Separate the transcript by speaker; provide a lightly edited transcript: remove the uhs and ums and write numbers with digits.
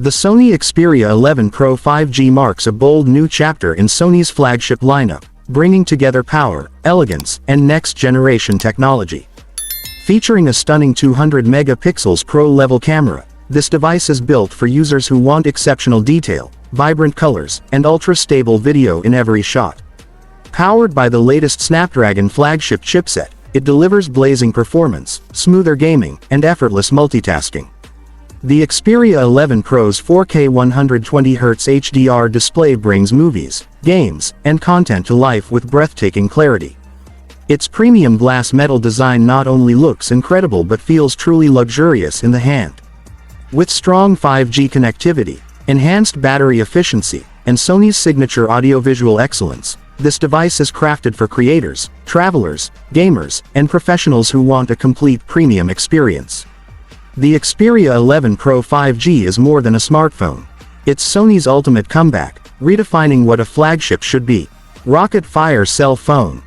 Speaker 1: The Sony Xperia 11 Pro 5G marks a bold new chapter in Sony's flagship lineup, bringing together power, elegance, and next-generation technology. Featuring a stunning 200 megapixels pro-level camera, this device is built for users who want exceptional detail, vibrant colors, and ultra-stable video in every shot. Powered by the latest Snapdragon flagship chipset, it delivers blazing performance, smoother gaming, and effortless multitasking. The Xperia 11 Pro's 4K 120Hz HDR display brings movies, games, and content to life with breathtaking clarity. Its premium glass metal design not only looks incredible but feels truly luxurious in the hand. With strong 5G connectivity, enhanced battery efficiency, and Sony's signature audiovisual excellence, this device is crafted for creators, travelers, gamers, and professionals who want a complete premium experience. The Xperia 11 Pro 5G is more than a smartphone. It's Sony's ultimate comeback, redefining what a flagship should be. Rocket Fire Cell Phone.